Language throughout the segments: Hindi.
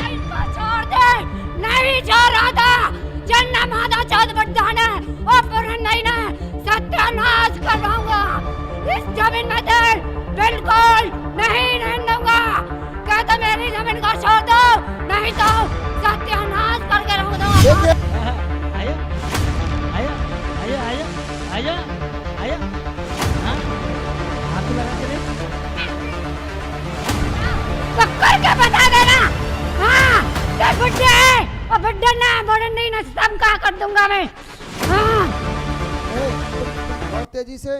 इनको छोड़ दे। नहीं छोड़ रहा था जन्ना मादा चौथ बड्ढा ने और पुरंदई ने सत्यानाश करवाऊंगा। इस जमीन में तेल बिल्कुल नहीं रहने दूंगा। कहता मेरी जमीन को छोड़ दो नहीं तो सत्यानाश करके रख दूंगा। आया आया आया आया आया आया हाँ हाथ लगा के देख पकड़ के बता देना। हाँ ये बुड्ढे है और बुड्ढे ना बड़े नहीं ना सब का कर दूंगा मैं। हाँ और तेजी से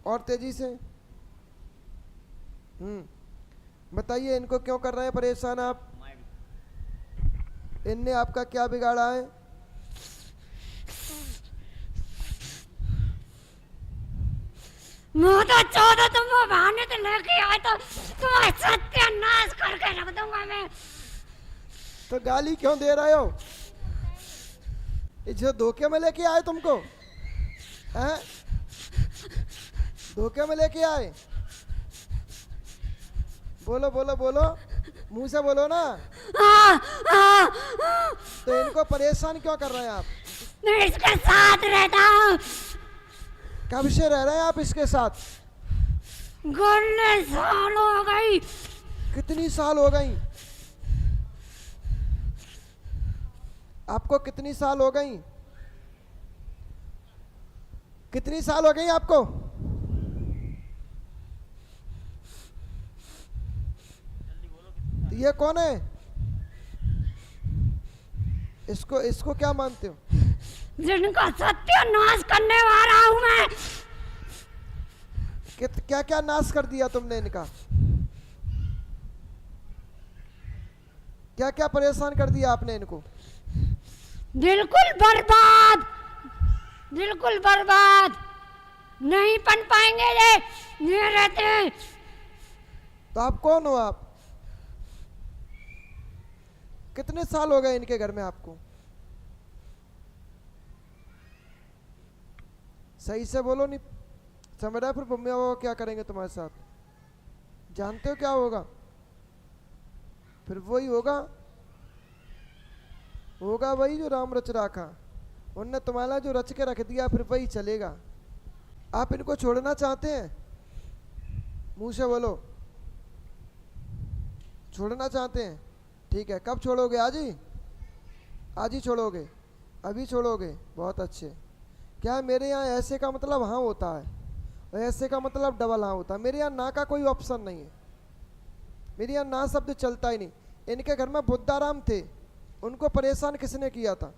और तेजी से बताइए इनको क्यों कर रहे हैं परेशान आप? इनने आपका क्या बिगाड़ा है? मुँह तो चौदह तुम वो बहाने तो लेके आए तो तुम्हारा सत्यानाश करके रख दूंगा मैं। तो गाली क्यों दे रहे हो? इसे धोखे में लेके आए तुमको? हैं? धोखे में लेके आए? बोलो बोलो बोलो, मुंह से बोलो ना। तो इनको परेशान क्यों कर रहे हैं आप? मैं इसके साथ रहता हूँ। कब से रह रहे हैं आप इसके साथ? गुल्ले साल हो गई। कितनी साल हो गई आपको? कितनी साल हो गई? कितनी साल हो गई आपको? ये कौन है? इसको क्या मानते हो? जिनका सत्यानाश करने वाला हूँ मैं। क्या क्या नाश कर दिया तुमने इनका? क्या क्या परेशान कर दिया आपने इनको? बिल्कुल बर्बाद, बिल्कुल बर्बाद। नहीं बन पाएंगे ये रहते। तो आप कौन हो? आप कितने साल हो गए इनके घर में आपको? सही से बोलो, नहीं समझ रहा? फिर मम्मी पापा क्या करेंगे तुम्हारे साथ? जानते हो क्या होगा? फिर वही होगा वही जो राम रच रखा। उनने तुम्हारा जो रच के रख दिया फिर वही चलेगा। आप इनको छोड़ना चाहते हैं? मुंह से बोलो, छोड़ना चाहते हैं? ठीक है, कब छोड़ोगे? आज ही? आज ही छोड़ोगे? अभी छोड़ोगे? बहुत अच्छे। क्या है, मेरे यहाँ ऐसे का मतलब हाँ होता है और ऐसे का मतलब डबल हाँ होता है। मेरे यहाँ ना का कोई ऑप्शन नहीं है। मेरे यहाँ ना शब्द चलता ही नहीं। इनके घर में बुद्धाराम थे, उनको परेशान किसने किया था?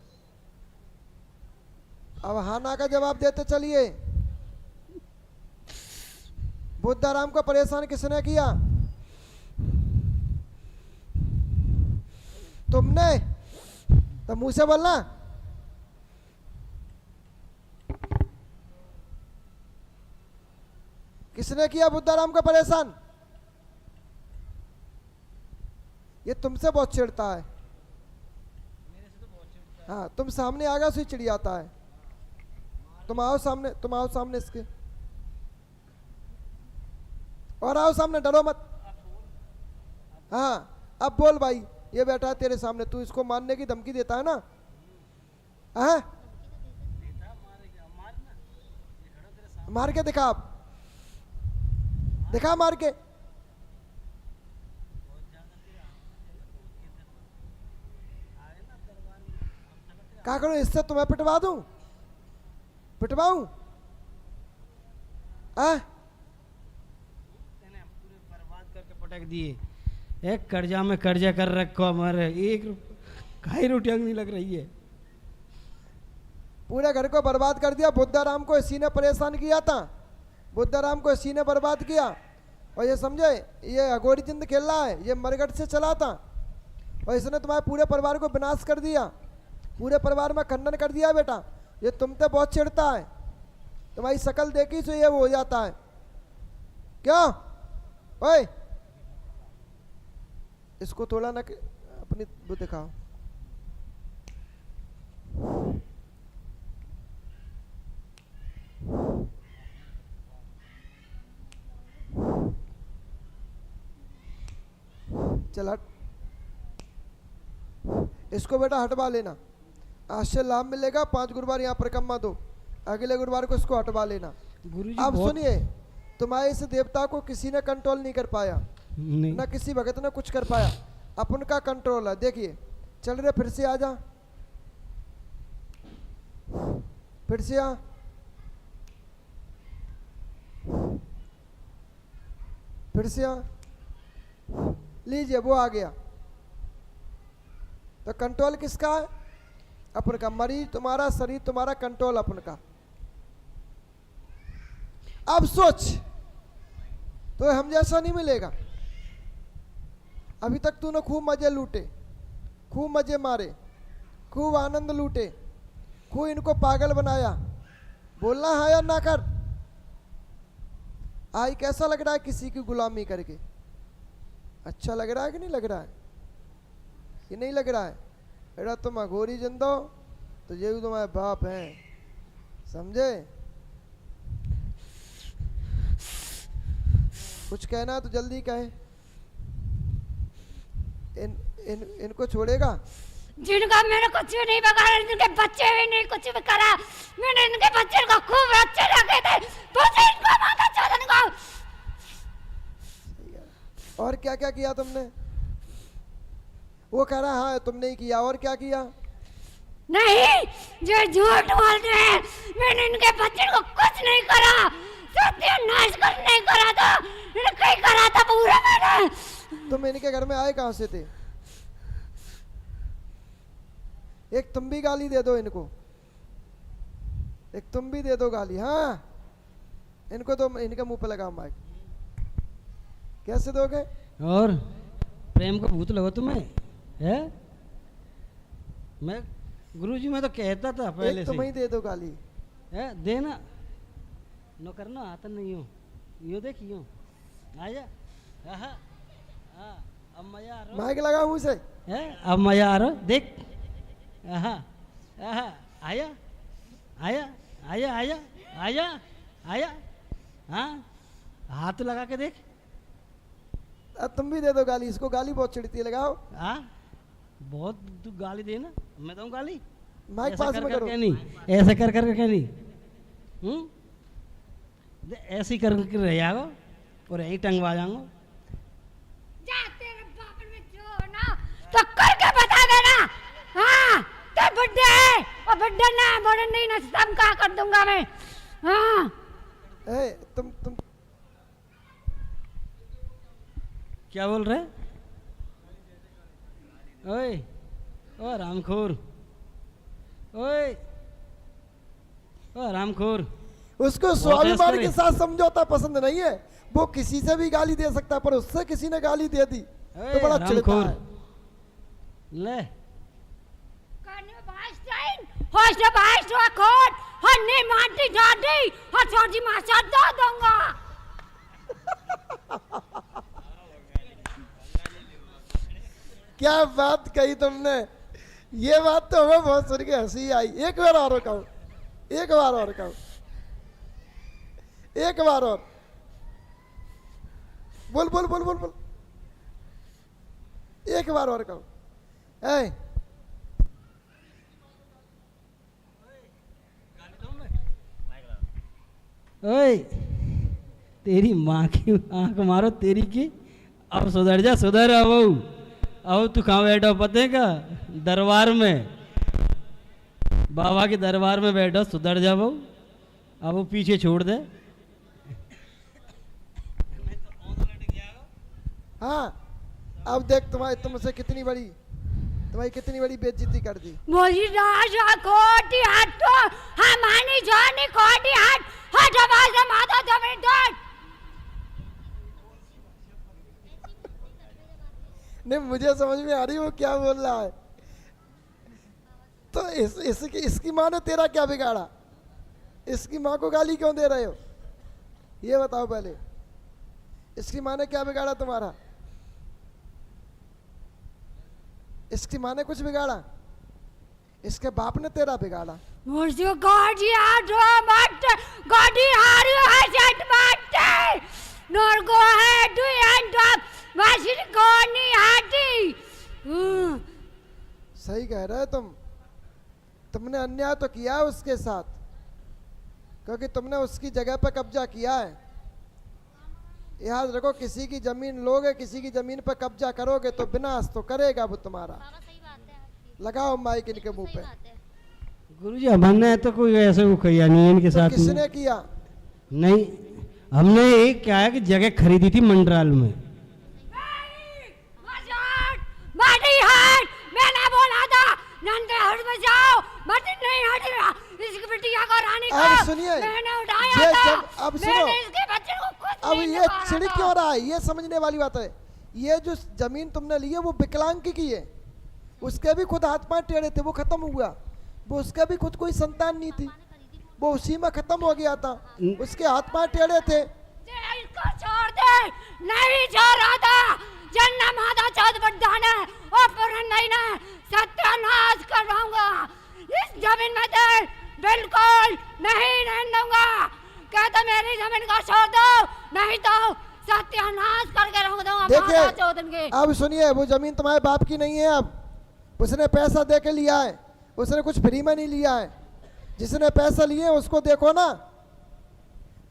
अब हाँ ना का जवाब देते चलिए। बुद्धाराम को परेशान किसने किया? तुमने। तो मुंह से बोलना। किसने किया बुद्धाराम को परेशान? ये तुमसे बहुत चिढ़ता है। हाँ, तुम सामने आ गए उसे चिढ़ियाता है। तुम आओ सामने, तुम आओ सामने इसके, और आओ सामने, डरो मत। हाँ अब बोल भाई, ये बैठा है तेरे सामने, तू इसको मारने की धमकी देता है ना? हाँ मार के दिखा, आप दिखा मार के। क्या करूं इससे? तुम्हें पिटवा दूं? पिटवाऊं? बर्बाद करके पटक दिए। एक कर्जा में कर्जा कर रखो हमारे, एक खाई रोटियां नहीं लग रही है। पूरे घर को बर्बाद कर दिया। बुद्धाराम को इसी ने परेशान किया था। बुद्धाराम को इसी ने बर्बाद किया। और ये समझे, ये अघोरी जिंद खेल रहा है, ये मरगट से चला था और इसने तुम्हारे पूरे परिवार को विनाश कर दिया। पूरे परिवार में खंडन कर दिया बेटा। ये तुम पे बहुत चिढ़ता है, तुम्हारी शक्ल देखी तो ये हो जाता है। क्यों ओए? इसको थोड़ा ना अपनी वो दिखाओ। चल हट। इसको बेटा हटवा लेना, आज से लाभ मिलेगा। 5 गुरुवार यहाँ परिक्रमा दो, अगले गुरुवार को इसको हटवा लेना। गुरुजी अब बहुत- सुनिए, तुम्हारे इस देवता को किसी ने कंट्रोल नहीं कर पाया, नहीं ना किसी भगत ने कुछ कर पाया, अपन का कंट्रोल है। देखिए चल रहे, फिर से आ जा, फिर से आ, फिर से आ, लीजिए वो आ गया। तो कंट्रोल किसका है? अपन का। मरीज तुम्हारा, शरीर तुम्हारा, कंट्रोल अपन का। अब सोच, तो हम जैसा नहीं मिलेगा। अभी तक तूने खूब मजे लूटे, खूब मजे मारे, खूब आनंद लूटे, खूब इनको पागल बनाया। बोलना है या ना कर? आई कैसा लग रहा है किसी की गुलामी करके? अच्छा लग रहा है कि नहीं लग रहा है? कि नहीं लग रहा है? बेटा तुम अघोरी जिंदो तो ये भी तुम्हारे बाप हैं, समझे? कुछ कहना तो जल्दी कहे। इनको छोड़ेगा? जिनका मैंने कुछ भी नहीं बिगाड़ा, जिनके बच्चे भी नहीं कुछ भी करा, मैंने इनके बच्चे को खूब अच्छे रखे थे, बस इनको माता चोदन को। और क्या क्या किया तुमने? वो कह रहा हाँ तुमने ही किया, और क्या किया? नहीं, जो झूठ बोलते हैं, मैंने इनके बच्चे को कुछ नहीं करा, सत्यानाश कुछ नहीं करा था, इनके करा था पूरा मैंने। तुम इनके घर में आए कहाँ से थे? एक तुम भी गाली दे दो इनको, एक तुम भी दे दो गाली। हाँ इनको तो इनके मुंह पे लगाओ माइक। कैसे दोगे? और प्रेम का भूत लगा तुम्हें है? मैं गुरुजी मैं तो कहता था पहले एक से। तुम ही दे दो गाली। है देना नो करना आता नहीं हो, यो देख यो आजा। आहा हाँ अब मजा आ रहा माइक लगाओ मुंह से। है, अब मजा आ रहा देख। आहा आहा आया आया आया आया आया आया। हाँ हाथ लगा के देख। अब तुम भी दे दो गाली, इसको गाली बहुत चिढ़ती है, लगाओ। हाँ बहुत तू गाली देना, मैं दूँ गाली? माइक ऐसा पास कर में कर करो। के नहीं, ऐसा कर कर के नहीं। ऐसी कर के रह जाओ और यही टंगवा जाऊंगा। जा तेरे बाप में जो ना तो करके बता देना। हाँ तो बुड्ढे है, और बुड्ढे ना बड़े नहीं ना, सब कहा कर दूंगा मैं। हाँ ए, तुम क्या बोल रहे? ओए ओ रामखोर, ओए ओ रामखोर। उसको स्वाभिमान करे। के साथ समझौता पसंद नहीं है। वो किसी से भी गाली दे सकता है, पर उससे किसी ने गाली दे दी तो बड़ा चिढ़ता रामखोर। है। ले होस्ट बाइस कोट हन्ने माटी डाडी और छोटी मासा दो दूंगा। क्या बात कही तुमने, ये बात तो हमें बहुत सुन के हंसी आई। एक बार और कहो, एक बार और कहो, एक बार और बोल बोल बोल बोल बोल, एक बार और कहो। ए ओए तेरी माँ की आंख मारो तेरी की। अब सुधर जा, सुधर। अब तू कहाँ बैठा हो पते का? दरबार में, बाबा के दरबार में बैठो। सुधर जा बहू, अब वो पीछे छोड़ दे। हाँ अब देख तुमसे कितनी बड़ी, तुम्हारी कितनी बड़ी बेइज्जती कर दी। मोजी राजा कोटी हटो हमारी जानी कोटी हट हट आवाज माता जमीन दौड़। नहीं मुझे समझ में आ रही वो क्या बोल रहा है। तो इसकी माँ ने तेरा क्या बिगाड़ा? इसकी माँ को गाली क्यों दे रहे हो? ये बताओ पहले, इसकी माँ ने क्या बिगाड़ा तुम्हारा? इसकी माँ ने कुछ बिगाड़ा? इसके बाप ने तेरा बिगाड़ा। मुझे गाड़ी आटो मत गाड़ी हारी है सेट मत नोर गो है डू एंड अप वाशिन कोनी हट सही कह रहे हो तुमने अन्याय तो किया है उसके साथ, क्योंकि तुमने उसकी जगह पर कब्जा किया है। याद रखो, किसी की जमीन लोगे, किसी की जमीन पर कब्जा करोगे तो विनाश तो करेगा वो तुम्हारा। लगाओ माइक इनके मुंह पे। गुरुजी हमने तो कोई ऐसे वो किया नहीं है इनके तो साथ किसने में। किया? नहीं, हमने एक क्या है कि जगह खरीदी थी मंडराल में। माटी हट, मैंने बोला था नंदे हट में जाओ, माटी नहीं हटेगा। इसकी बिटिया को रानी को अब सुनिए, मैंने उठाया ये था, अब सुनो, मैंने इसके बच्चे को कुछ अब नहीं ये निकाला छिड़क था। क्यों रहा है? ये समझने वाली बात है। ये जो जमीन तुमने ली है वो विकलांग की है, उसके भी खुद हाथ पांव टेढ़े थे, वो खत्म हुआ। वो उसका भी खुद कोई संतान नहीं थी, वो उसी में खत्म हो गया था, उसके हाथ पांव टेढ़े थे। ये इसको छोड़ दे, नहीं छोड़ रहा था। जन्ना माता चौथ बड्ढाना और पुरन नहीं ना सत्यानाश करवाऊंगा। इस जमीन में तो बिल्कुल नहीं रहने दूंगा। कहता मेरी जमीन को छोड़ दो, नहीं तो सत्यानाश करके रख दूंगा माता चौथ के। देखिए, अब सुनिए, वो जमीन तुम्हारे बाप की नहीं है। अब उसने पैसा दे के लिया है, उसने कुछ फ्री में नहीं लिया है। जिसने पैसा लिए उसको देखो ना,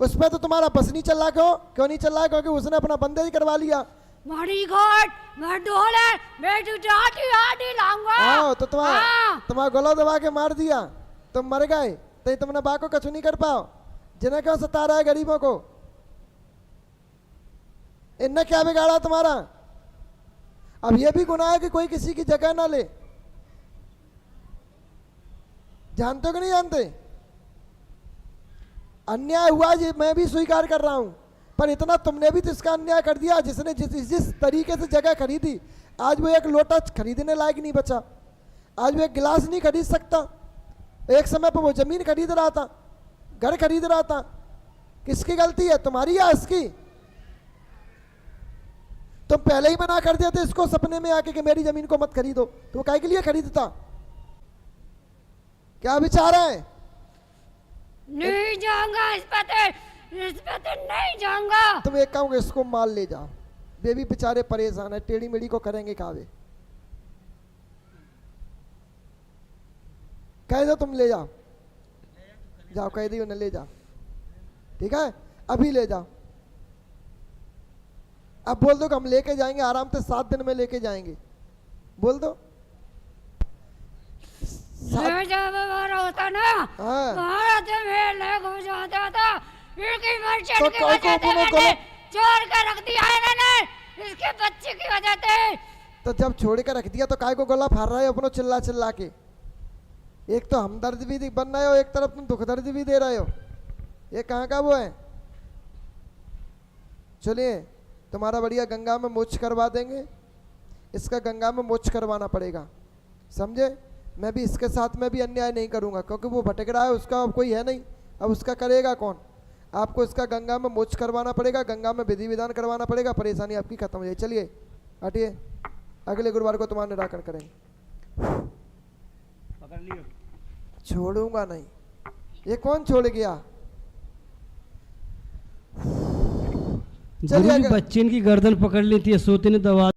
उस पर तो तुम्हारा बस नहीं चल रहा। क्यों नहीं चल रहा? क्योंकि उसने अपना बंदे ही करवा लिया। मारी घोट मैं डोले मैं डाटी आटी लाऊंगा। हाँ, तो तुम्हारा गला दबा के मार दिया, तुम मर गए, तो तुमने बा को कछु नहीं कर पाओ। जिन्हें क्यों सता रहा है गरीबों को? इनने क्या बिगाड़ा तुम्हारा? अब ये भी गुनाह है कि कोई किसी की जगह ना ले। जानते हो कि नहीं जानते? अन्याय हुआ, ये मैं भी स्वीकार कर रहा हूं, पर इतना तुमने भी तो इसका अन्याय कर दिया। जिसने जिस तरीके से जगह खरीदी, आज वो एक लोटा खरीदने लायक नहीं बचा, आज वो एक गिलास नहीं खरीद सकता। एक समय पर वो जमीन खरीद रहा था, घर खरीद रहा था। किसकी गलती है, तुम्हारी या इसकी? तुम पहले ही मना कर देते इसको सपने में आके कि मेरी जमीन को मत खरीदो, तो वो काहे के लिए खरीदता? क्या विचार है? नहीं जाऊंगा इस पे नहीं जाऊंगा। तुम एक काम करो, इसको माल ले जाओ। बेबी बेचारे परेशान है, टेढ़ी मेढ़ी को करेंगे कावे। कह दो तुम ले जाओ, जाओ कह दी उन्हें ले जाओ, ठीक है? अभी ले जाओ। अब बोल दो कि हम लेके जाएंगे, आराम से 7 दिन में लेके जाएंगे। बोल दो। मैं जब बाहर होता ना, हाँ। भारत में लेके हो जाता था। इनकी मर्चेंट तो की वजह से मैंने गलत- चोर कर रख दिया है मैंने, इसके बच्चे की वजह से। तो जब छोड़ कर रख दिया तो काय को गला फाड़ रहे हो अपनो चिल्ला चिल्ला के? एक तो हमदर्द भी बन रहे हो, एक तरफ तुम दुख दर्द भी दे रहे हो। ये कहाँ का वो है? चलिए, तुम्हारा बढ़िया गंगा में मोक्ष करवा देंगे। इसका गंगा में मोक्ष करवाना पड़ेगा, समझे? मैं भी इसके साथ में भी अन्याय नहीं करूंगा, क्योंकि वो भटक रहा है, उसका अब कोई है नहीं, अब उसका करेगा कौन? आपको इसका गंगा में मोक्ष करवाना पड़ेगा, गंगा में विधि विधान करवाना पड़ेगा, परेशानी आपकी खत्म हो जाए। चलिए हटिए, अगले गुरुवार को तुम्हारा निराकरण करेंगे। पकड़ लियो। छोड़ूंगा नहीं। ये कौन छोड़ गया? चलिए गुरुजी बच्चे की गर्दन पकड़ ली थी, सोते ने दबा